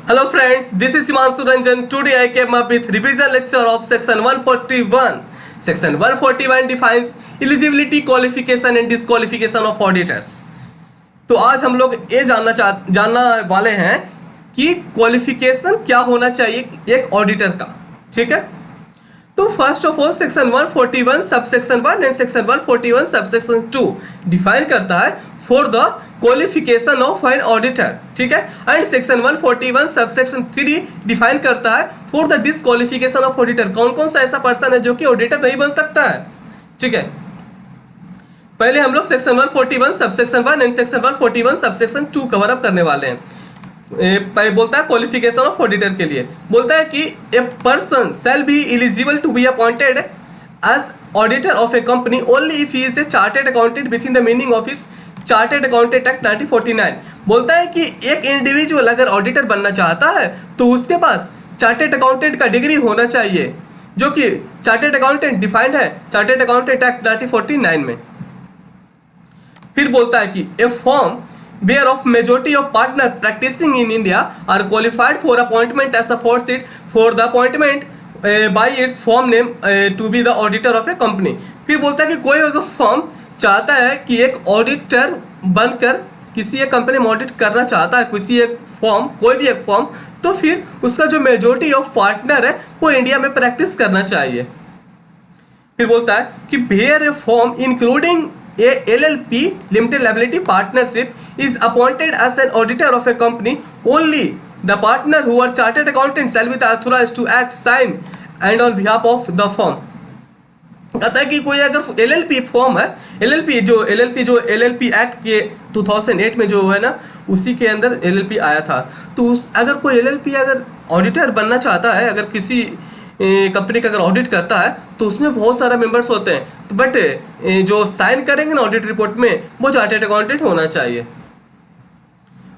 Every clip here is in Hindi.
Hello friends, this is Himanshu Ranjan. Today I came up with revision lecture of section 141. Section 141 defines eligibility, qualification and disqualification of auditors. तो आज हम लोग ये जानना वाले हैं कि क्वालिफिकेशन क्या होना चाहिए एक ऑडिटर का। ठीक है, तो first of all section 141 subsection 1 and section 141 subsection 2 define करता है for the qualification of an auditor. ठीक है, एंड सेक्शन 141 सबसेक्शन 3 डिफाइन करता है for the disqualification of auditor. कौन कौन सा ऐसा पर्सन है जो कि ऑडिटर नहीं बन सकता है। ठीक है, पहले हम लोग section 141 subsection 1 and section 141 subsection 2 cover up करने वाले हैं। बोलता है क्वालिफिकेशन ऑफ ऑडिटर के लिए बोलता है कि a person shall be eligible to be appointed as auditor of a company only if he is a chartered accountant within the meaning of his chartered accountant act 1949। बोलता है कि एक इंडिविजुअल अगर ऑडिटर बनना चाहता है तो उसके पास चार्टेड अकाउंटेंट का डिग्री होना चाहिए, जो कि चार्टेड अकाउंटेंट डिफाइंड है चार्टेड अकाउंटेंट एक्ट 1949 में। फिर बोलता है कि ए form where of majority of partner practicing in India are qualified for appointment as a fourth seat for the appointment by its firm name to be the auditor of a company। फिर बोलता है कि कोई अगर फर्म चाहता है कि एक ऑडिटर बनकर किसी एक कंपनी में ऑडिट करना चाहता है, किसी एक फर्म कोई भी एक फर्म, तो फिर उसका जो मेजोरिटी ऑफ पार्टनर है वो इंडिया में प्रैक्टिस करना चाहिए। फिर बोलता है कि where a firm including a LLP limited liability partnership is appointed as an auditor of a company only the partner who are chartered accountants shall be authorized to act, sign and on behalf of the firm। कहता है कि कोई अगर LLP फॉर्म है, LLP जो LLP एक्ट के 2008 में जो है ना उसी के अंदर LLP आया था, तो अगर कोई LLP अगर ऑडिटर बनना चाहता है, अगर किसी कंपनी का अगर ऑडिट करता है तो उसमें बहुत सारे मेंबर्स होते हैं, तो बट जो साइन करेंगे ना ऑडिट रिपोर्ट में वो चार्टेड अकाउंटेंट होना चाहिए।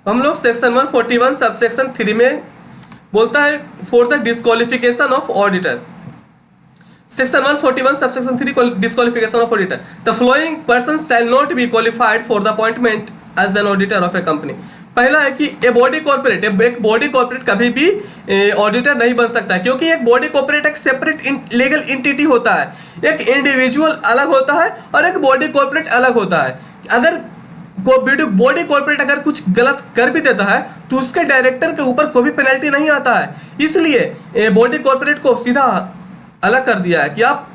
हम लोग सेक्शन 141 सबसेक्शन 3 में बोलता है for the disqualification of auditor. Section 141 subsection 3 disqualification of auditor, the following person shall not be qualified for the appointment as an auditor of a company. पहला है कि एक बॉडी कॉर्पोरेट कभी भी ऑडिटर नहीं बन सकता, क्योंकि एक बॉडी कॉर्पोरेट एक सेपरेट लीगल एंटिटी होता है। एक इंडिविजुअल अलग होता है और एक बॉडी कॉर्पोरेट अलग होता है। अगर बॉडी कॉर्पोरेट अगर कुछ गलत कर भी देता है तो उसके डायरेक्टर के ऊपर कोई भी पेनल्टी नहीं आता है, इसलिए बॉडी कॉर्पोरेट को सीधा अलग कर दिया है कि आप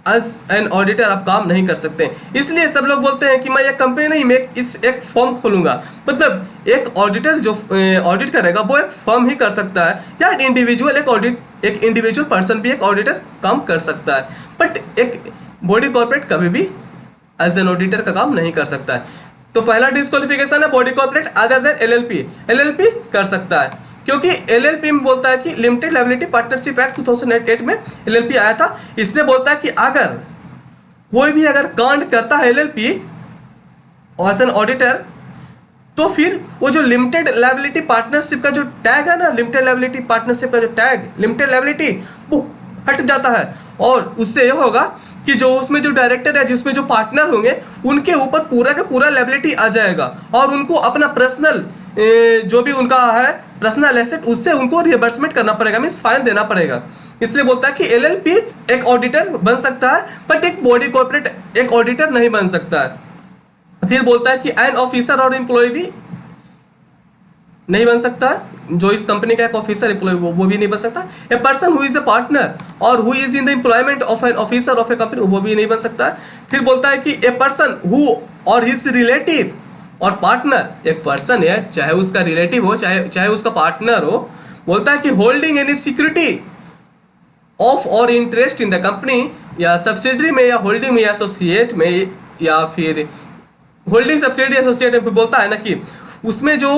एज एन ऑडिटर आप काम नहीं कर सकते। इसलिए सब लोग बोलते हैं कि मैं एक कंपनी नहीं, मैं एक फर्म खोलूंगा। मतलब एक ऑडिटर जो ऑडिट करेगा वो एक फर्म ही कर सकता है, या एक इंडिविजुअल पर्सन भी एक ऑडिटर काम कर सकता है, बट एक बॉडी कॉर्पोरेट कभी भी एज एन ऑडिटर का काम नहीं कर सकता है। तो पहला डिस्क्वालिफिकेशन है body corporate other than LLP कर सकता है, क्योंकि LLP में बोलता है कि लिमिटेड लायबिलिटी पार्टनरशिप एक्ट 2008 में LLP आया था। इसने बोलता है कि अगर कोई भी अगर कांड करता है LLP एज एन ऑडिटर, तो फिर वो जो लिमिटेड लायबिलिटी पार्टनरशिप का जो टैग है ना, लिमिटेड लायबिलिटी पार्टनरशिप का जो टैग लिमिटेड लायबिलिटी वो हट जाता है, और उससे ये होगा कि जो उसमें जो डायरेक्टर है, जिसमें जो पार्टनर होंगे उनके ऊपर पूरा का पूरा लायबिलिटी आ जाएगा, और उनको अपना पर्सनल जो भी उनका है पर्सनल एसेट उससे उनको रियम्बर्समेंट करना पड़ेगा, मींस फाइन देना पड़ेगा। इसलिए बोलता है कि LLP एक ऑडिटर बन सकता है, बट एक बॉडी कॉर्पोरेट एक ऑडिटर नहीं बन सकता है। फिर बोलता है कि एन ऑफिसर और एम्प्लॉय भी नहीं बन सकता है, जो इस कंपनी का एक ऑफिसर एम्प्लॉय वो भी नहीं बन सकता। A person who is a partner और who is in the employment of an officer of a company वो भी नहीं बन सकता है। फिर बोलता है कि ए पर्सन हु और हिज रिलेटिव और पार्टनर, एक पर्सन है चाहे उसका रिलेटिव हो चाहे उसका पार्टनर हो, बोलता है कि होल्डिंग एनी सिक्योरिटी ऑफ और इंटरेस्ट इन द कंपनी या सब्सिडरी में या होल्डिंग में या एसोसिएट में या फिर होल्डिंग सब्सिडरी एसोसिएट में बोलता है ना कि उसमें जो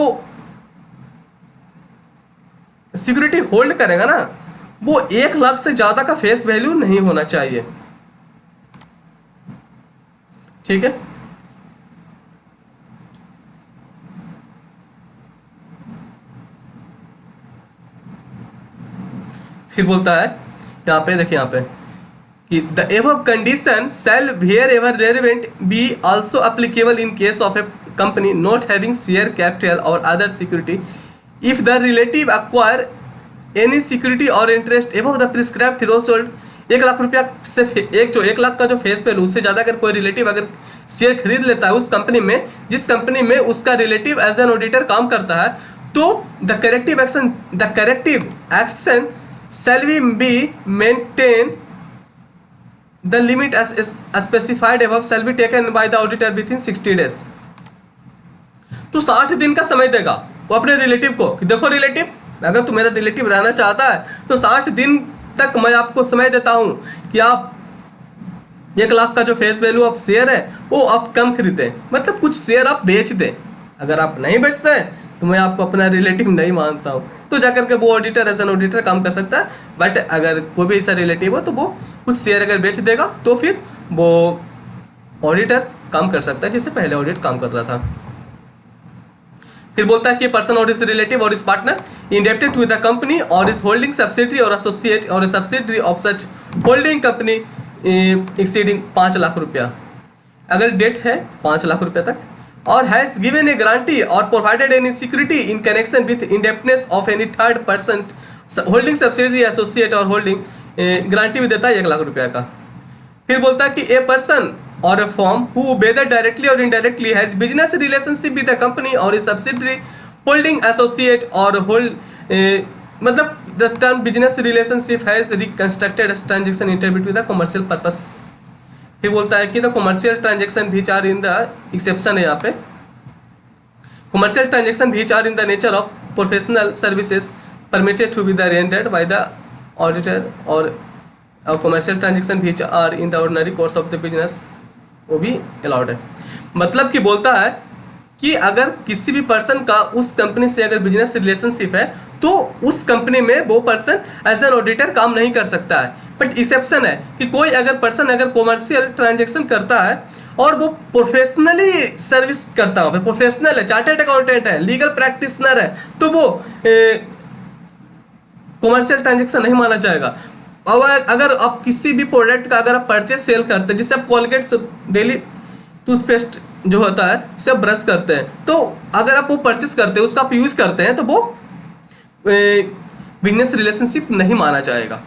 सिक्योरिटी होल्ड करेगा ना वो 1 लाख से ज्यादा का फेस वैल्यू नहीं होना चाहिए। ठीक है, फिर बोलता है यहाँ पे देखिए यहाँ पे कि the above condition shall wherever relevant be also applicable in case of a company not having share capital or other security if the relative acquire any security or interest above the prescribe threshold, 1 lakh रुपया से 1 लाख का जो फेस वैल्यू, उससे ज़्यादा अगर कोई रिलेटिव अगर शेयर खरीद लेता है उस कंपनी में जिस कंपनी में उसका रिलेटिव एज एन ऑडिटर काम करता है, तो the corrective action shall be maintain the limit as specified above shall be taken by the auditor within 60 days. तो 60 दिन का समय देगा वो अपने रिलेटिव को कि देखो रिलेटिव, अगर तू मेरा रिलेटिव रहना चाहता है तो 60 दिन तक मैं आपको समय देता हूं कि आप 1 लाख का जो फेस वैल्यू ऑफ शेयर है वो आप कम खरीदें, मतलब कुछ शेयर आप बेच दें। अगर आप नहीं बेचते हैं तो मैं आपको अपना रिलेटिव नहीं मानता हूँ, तो जाकर के वो ऑडिटर एज एन ऑडिटर काम कर सकता है। बट अगर कोई भी ऐसा रिलेटिव हो तो वो कुछ शेयर अगर बेच देगा तो फिर वो ऑडिटर काम कर सकता है जैसे पहले ऑडिट काम कर रहा था। फिर बोलता है कि पर्सन और इस रिलेटिव और इस partner indebted to the company और इस होल्डिंग सब्सिडरी और एसोसिएट और subsidiary of such holding company exceeding 5 lakh रुपया, अगर डेट है 5 लाख रुपया तक, और हैज गिवन ए गारंटी और provided any security in connection with indebtedness of any third person holding subsidiary associate और होल्डिंग, गारंटी भी देता है 1 लाख रुपया का। फिर बोलता है कि a person or a firm who whether directly or indirectly has business relationship with a company or a subsidiary holding associate or मतलब the term business relationship has reconstructed as transaction interpret with the commercial purpose। फिर बोलता है कि the commercial transaction which are in the exception है यहाँ पे, commercial transaction which are in the nature of professional services permitted to be the rendered by the auditor or commercial transaction which are in the ordinary course of the business वो भी अलाउड है। मतलब कि बोलता है कि अगर किसी भी पर्सन का उस कंपनी से अगर बिजनेस रिलेशनशिप है तो उस कंपनी में वो पर्सन एज एन ऑडिटर काम नहीं कर सकता है। बट एक्सेप्शन है कि कोई अगर पर्सन अगर कॉमर्शियल ट्रांजैक्शन करता है और वो प्रोफेशनली सर्विस करता हो, प्रोफेशनल है, चार्टर्ड अकाउंटेंट है, लीगल प्रैक्टिशनर है, तो वो कॉमर्शियल ट्रांजैक्शन नहीं माना जाएगा। और अगर आप किसी भी प्रोडक्ट का अगर आप परचेज सेल करते हैं, जैसे आप कोलगेट डेली टूथपेस्ट जो होता है उसे आप ब्रश करते हैं, तो अगर आप वो परचेज करते हैं उसका आप यूज करते हैं तो वो बिजनेस रिलेशनशिप नहीं माना जाएगा।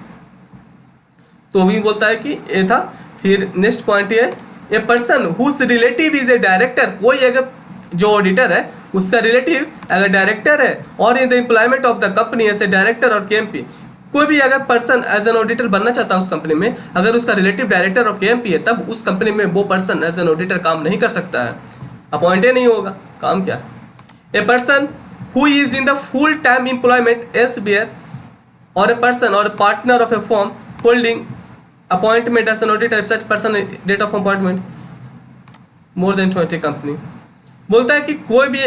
तो भी बोलता है कि ये था। फिर नेक्स्ट पॉइंट ये है, a person whose relative is a director, कोई अगर जो ऑडिटर है उसका रिलेटिव अगर डायरेक्टर है और in the employment of the company as a director और केएमपी, कोई भी अगर पर्सन एज एन ऑडिटर बनना चाहता है उस कंपनी में, अगर उसका रिलेटिव डायरेक्टर और केएमपी है, तब उस कंपनी में वो पर्सन एज एन ऑडिटर काम नहीं कर सकता है, अपॉइंटेड नहीं होगा। काम क्या? A person who is in the full time employment elsewhere और ए पर्सन और partner of a firm holding appointment as an auditor, such person date of appointment more than 20 company. बोलता है कि कोई भी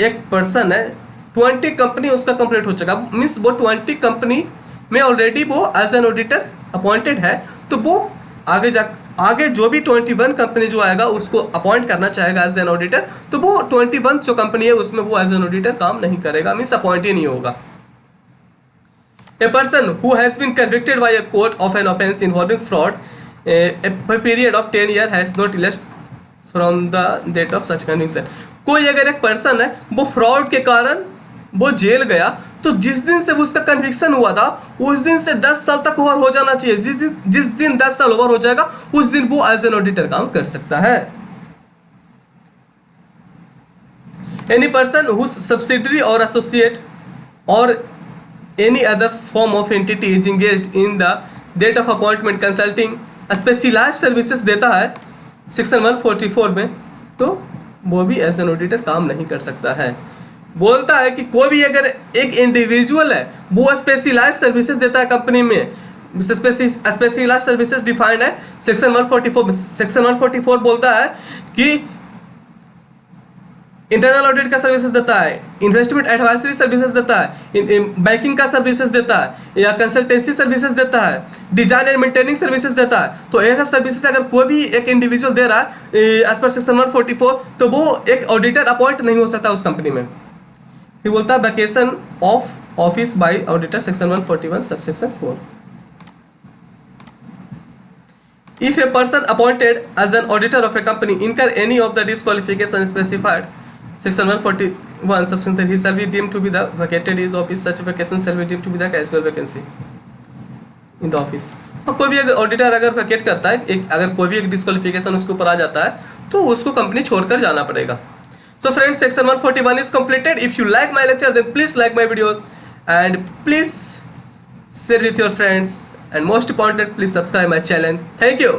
एक पर्सन है 20 कंपनी उसका कंप्लीट हो चुका, मीन्स वो 20 कंपनी में ऑलरेडी वो एज एन ऑडिटर अपॉइंटेड है, तो वो आगे जो भी 21 कंपनी जो आएगा उसको अपॉइंट करना चाहेगा एज एन ऑडिटर, तो वो 21 जो कंपनी है उसमें वो एज एन ऑडिटर काम नहीं करेगा, मीन्स अपॉइंट ही नहीं होगा। A person who has been convicted by a court of an offence involving fraud a period of 10 year has not elapsed from the date of such conviction. कोई अगर एक पर्सन है वो फ्रॉड के कारण वो जेल गया, तो जिस दिन से उसका कन्विक्शन हुआ था उस दिन से 10 साल तक ओवर हो जाना चाहिए। जिस दिन 10 साल ओवर हो जाएगा उस दिन वो एज एन ऑडिटर काम कर सकता है। एनी पर्सन हुज सब्सिडरी और एसोसिएट और any other form of entity is engaged in the date of appointment consulting specialised services देता है सेक्शन 144 में, तो वो भी एज एन ऑडिटर काम नहीं कर सकता है। बोलता है कि कोई भी अगर एक इंडिविजुअल है वो स्पेशलाइज्ड सर्विसेज देता है कंपनी में, स्पेशलाइज्ड सर्विसेज डिफाइंड है सेक्शन 144। सेक्शन 144 बोलता है कि इंटरनल ऑडिट का सर्विसेज देता है, इन्वेस्टमेंट एडवाइजरी सर्विसेज देता है, बैंकिंग का सर्विसेज देता है या कंसल्टेंसी सर्विसेज देता है, डिजाइन एंड मेंटेनिंग सर्विसेज देता है। तो ऐसा सर्विसेज अगर कोई भी एक इंडिविजुअल दे रहा है एज पर सेक्शन 144, तो वो एक ऑडिटर अपॉइंट नहीं हो सकता उस कंपनी में। फिर बोलता है vacation of office by auditor section 141 subsection 4। If a person appointed as an auditor of a company incur any of the disqualification specified section one substance that he shall be deemed to be the vacated his office, such vacation shall be deemed to be the casual vacancy in the office. और कोई भी ऑडिटर अगर वैकेट करता है, एक अगर कोई भी एक डिस्क्वालिफिकेशन उसके ऊपर आ जाता है तो उसको कंपनी छोड़कर जाना पड़ेगा. So friends, section 141 is completed. If you like my lecture, then please like my videos and please share with your friends, and most important, please subscribe my channel. Thank you.